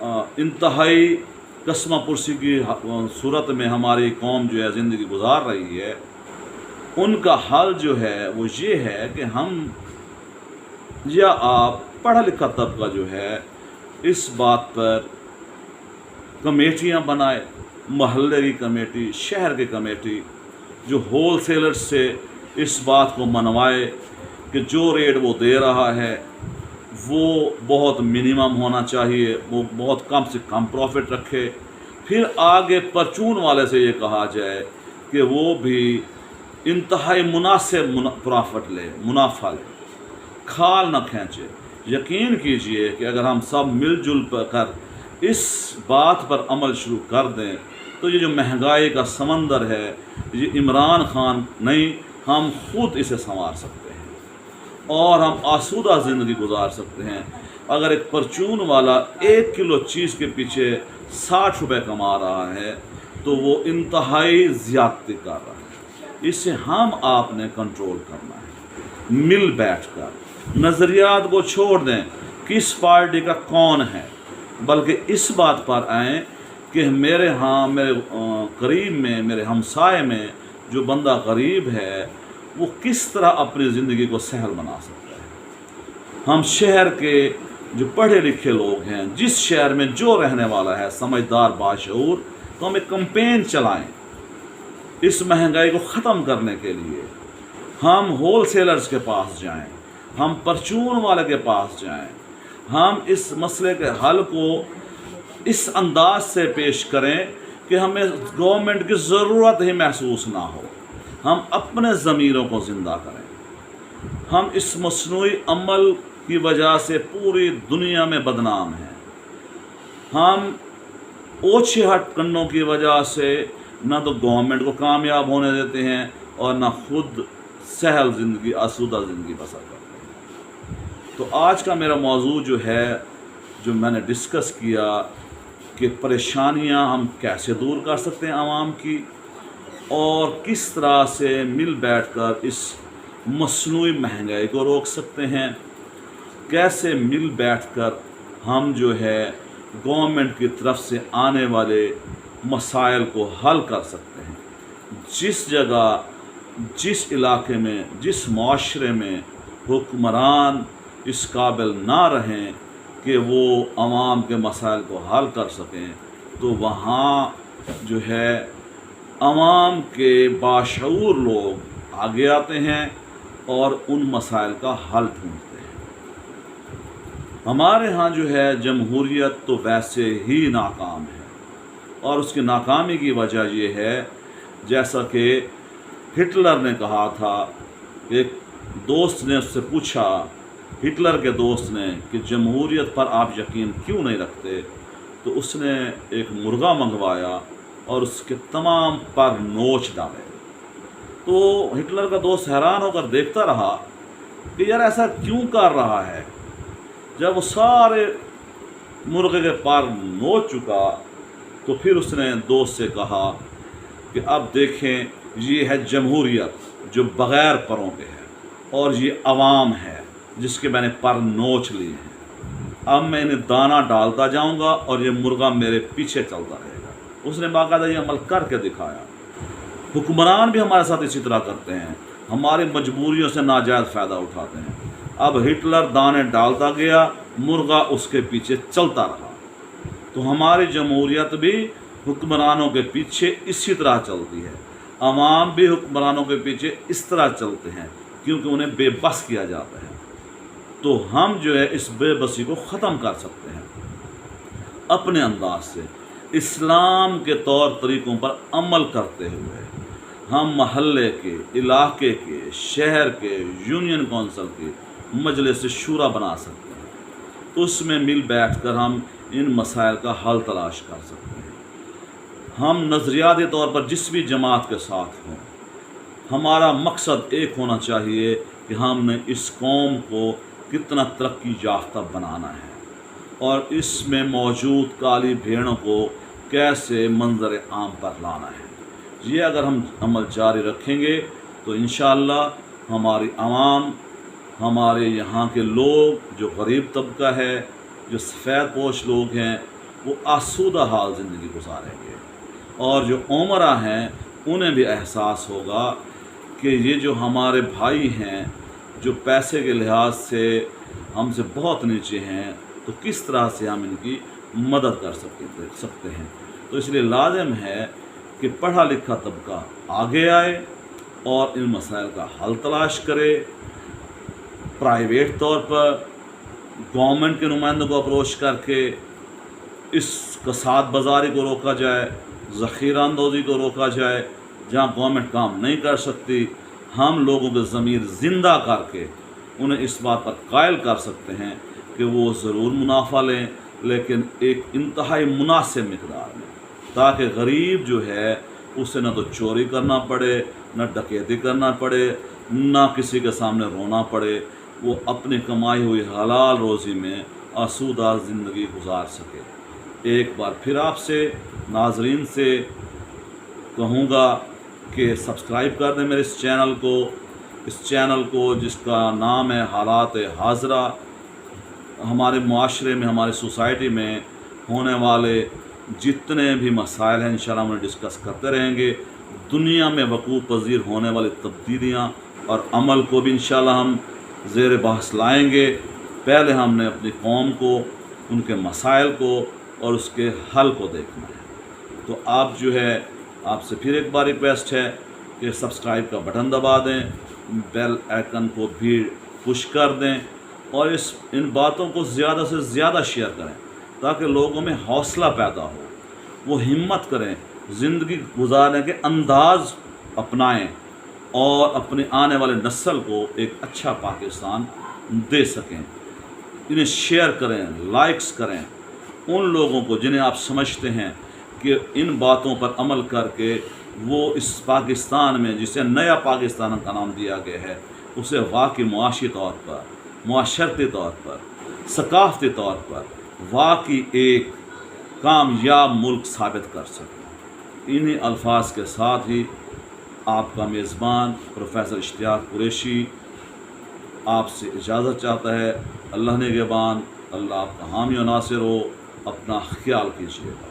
انتہائی قسمہ پرسی کی صورت میں ہماری قوم جو ہے زندگی گزار رہی ہے، ان کا حل جو ہے وہ یہ ہے کہ ہم یا آپ پڑھا لکھا طبقہ جو ہے اس بات پر کمیٹیاں بنائے، محلے کی کمیٹی، شہر کی کمیٹی، جو ہول سیلر سے اس بات کو منوائے کہ جو ریٹ وہ دے رہا ہے وہ بہت منیمم ہونا چاہیے، وہ بہت کم سے کم پروفٹ رکھے۔ پھر آگے پرچون والے سے یہ کہا جائے کہ وہ بھی انتہائی مناسب پرافٹ لے، منافع لے، کھال نہ کھینچے۔ یقین کیجئے کہ اگر ہم سب مل جل کر اس بات پر عمل شروع کر دیں تو یہ جو مہنگائی کا سمندر ہے، یہ عمران خان نہیں، ہم خود اسے سنوار سکتے ہیں اور ہم آسودہ زندگی گزار سکتے ہیں۔ اگر ایک پرچون والا 1 کلو چیز کے پیچھے 60 روپے کما رہا ہے تو وہ انتہائی زیادتی کر رہا ہے۔ اسے ہم آپ نے کنٹرول کرنا ہے، مل بیٹھ کر۔ نظریات کو چھوڑ دیں کس پارٹی کا کون ہے، بلکہ اس بات پر آئیں کہ میرے قریب میں، میرے ہمسائے میں جو بندہ غریب ہے وہ کس طرح اپنی زندگی کو سہل بنا سکتا ہے۔ ہم شہر کے جو پڑھے لکھے لوگ ہیں، جس شہر میں جو رہنے والا ہے سمجھدار باشعور، تو ہم ایک کمپین چلائیں اس مہنگائی کو ختم کرنے کے لیے۔ ہم ہول سیلرز کے پاس جائیں، ہم پرچون والے کے پاس جائیں، ہم اس مسئلے کے حل کو اس انداز سے پیش کریں کہ ہمیں گورنمنٹ کی ضرورت ہی محسوس نہ ہو، ہم اپنے ضمیروں کو زندہ کریں۔ ہم اس مصنوعی عمل کی وجہ سے پوری دنیا میں بدنام ہیں۔ ہم اوچھے ہٹ کنوں کی وجہ سے نہ تو گورنمنٹ کو کامیاب ہونے دیتے ہیں اور نہ خود سہل زندگی، آسودہ زندگی بسر کرتے ہیں۔ تو آج کا میرا موضوع جو ہے، جو میں نے ڈسکس کیا کہ پریشانیاں ہم کیسے دور کر سکتے ہیں عوام کی، اور کس طرح سے مل بیٹھ کر اس مصنوعی مہنگائی کو روک سکتے ہیں، کیسے مل بیٹھ کر ہم جو ہے گورنمنٹ کی طرف سے آنے والے مسائل کو حل کر سکتے ہیں۔ جس جگہ، جس علاقے میں، جس معاشرے میں حکمران اس قابل نہ رہیں کہ وہ عوام کے مسائل کو حل کر سکیں، تو وہاں جو ہے عوام کے باشعور لوگ آگے آتے ہیں اور ان مسائل کا حل ڈھونڈتے ہیں۔ ہمارے ہاں جو ہے جمہوریت تو ویسے ہی ناکام ہے، اور اس کی ناکامی کی وجہ یہ ہے، جیسا کہ ہٹلر نے کہا تھا۔ ایک دوست نے اس سے پوچھا، ہٹلر کے دوست نے، کہ جمہوریت پر آپ یقین کیوں نہیں رکھتے؟ تو اس نے ایک مرغا منگوایا اور اس کے تمام پر نوچ ڈالے۔ تو ہٹلر کا دوست حیران ہو کر دیکھتا رہا کہ یار ایسا کیوں کر رہا ہے۔ جب وہ سارے مرغے کے پر نوچ چکا تو پھر اس نے دوست سے کہا کہ اب دیکھیں، یہ ہے جمہوریت جو بغیر پروں کے ہے، اور یہ عوام ہے جس کے میں نے پر نوچ لی ہیں۔ اب میں انہیں دانہ ڈالتا جاؤں گا اور یہ مرغا میرے پیچھے چلتا رہے گا۔ اس نے باقاعدہ یہ عمل کر کے دکھایا۔ حکمران بھی ہمارے ساتھ اسی طرح کرتے ہیں، ہماری مجبوریوں سے ناجائز فائدہ اٹھاتے ہیں۔ اب ہٹلر دانے ڈالتا گیا، مرغا اس کے پیچھے چلتا رہا۔ تو ہماری جمہوریت بھی حکمرانوں کے پیچھے اسی طرح چلتی ہے، عوام بھی حکمرانوں کے پیچھے اس طرح چلتے ہیں، کیونکہ انہیں بے بس کیا جاتا ہے۔ تو ہم جو ہے اس بے بسی کو ختم کر سکتے ہیں اپنے انداز سے، اسلام کے طور طریقوں پر عمل کرتے ہوئے۔ ہم محلے کے، علاقے کے، شہر کے، یونین کونسل کے مجلس شورا بنا سکتے ہیں۔ اس میں مل بیٹھ کر ہم ان مسائل کا حل تلاش کر سکتے ہیں۔ ہم نظریاتی طور پر جس بھی جماعت کے ساتھ ہوں، ہمارا مقصد ایک ہونا چاہیے کہ ہم نے اس قوم کو کتنا ترقی یافتہ بنانا ہے، اور اس میں موجود کالی بھیڑوں کو کیسے منظر عام پر لانا ہے۔ یہ اگر ہم عمل جاری رکھیں گے تو انشاءاللہ ہماری عوام، ہمارے یہاں کے لوگ جو غریب طبقہ ہے، جو سفید پوش لوگ ہیں، وہ آسودہ حال زندگی گزاریں گے، اور جو عمرہ ہیں انہیں بھی احساس ہوگا کہ یہ جو ہمارے بھائی ہیں جو پیسے کے لحاظ سے ہم سے بہت نیچے ہیں، تو کس طرح سے ہم ان کی مدد کر سکتے ہیں۔ تو اس لیے لازم ہے کہ پڑھا لکھا طبقہ آگے آئے اور ان مسائل کا حل تلاش کرے، پرائیویٹ طور پر گورنمنٹ کے نمائندوں کو اپروچ کر کے اس کساد بازاری کو روکا جائے، ذخیرہ اندوزی کو روکا جائے۔ جہاں گورنمنٹ کام نہیں کر سکتی، ہم لوگوں کے ضمیر زندہ کر کے انہیں اس بات پر قائل کر سکتے ہیں کہ وہ ضرور منافع لیں، لیکن ایک انتہائی مناسب مقدار میں، تاکہ غریب جو ہے اسے نہ تو چوری کرنا پڑے، نہ ڈکیتی کرنا پڑے، نہ کسی کے سامنے رونا پڑے، وہ اپنی کمائی ہوئی حلال روزی میں آسودہ زندگی گزار سکے۔ ایک بار پھر آپ سے ناظرین سے کہوں گا کہ سبسکرائب کر دیں میرے اس چینل کو جس کا نام ہے حالات حاضرہ۔ ہمارے معاشرے میں، ہماری سوسائٹی میں ہونے والے جتنے بھی مسائل ہیں انشاءاللہ ہم انہیں ڈسکس کرتے رہیں گے۔ دنیا میں وقوع پذیر ہونے والی تبدیلیاں اور عمل کو بھی انشاءاللہ ہم زیر بحث لائیں گے۔ پہلے ہم نے اپنی قوم کو، ان کے مسائل کو اور اس کے حل کو دیکھنا ہے۔ تو آپ جو ہے، آپ سے پھر ایک بار ریکویسٹ ہے کہ سبسکرائب کا بٹن دبا دیں، بیل آئیکن کو بھی پش کر دیں، اور ان باتوں کو زیادہ سے زیادہ شیئر کریں تاکہ لوگوں میں حوصلہ پیدا ہو، وہ ہمت کریں، زندگی گزارنے کے انداز اپنائیں اور اپنے آنے والے نسل کو ایک اچھا پاکستان دے سکیں۔ انہیں شیئر کریں، لائکس کریں، ان لوگوں کو جنہیں آپ سمجھتے ہیں کہ ان باتوں پر عمل کر کے وہ اس پاکستان میں، جسے نیا پاکستان کا نام دیا گیا ہے، اسے واقعی معاشی طور پر، معاشرتی طور پر، ثقافتی طور پر واقعی ایک کامیاب ملک ثابت کر سکیں۔ انہی الفاظ کے ساتھ ہی آپ کا میزبان پروفیسر اشتیاق قریشی آپ سے اجازت چاہتا ہے۔ اللہ نگہبان، اللہ آپ کا حامی و ناصر ہو، اپنا خیال کیجیے گا۔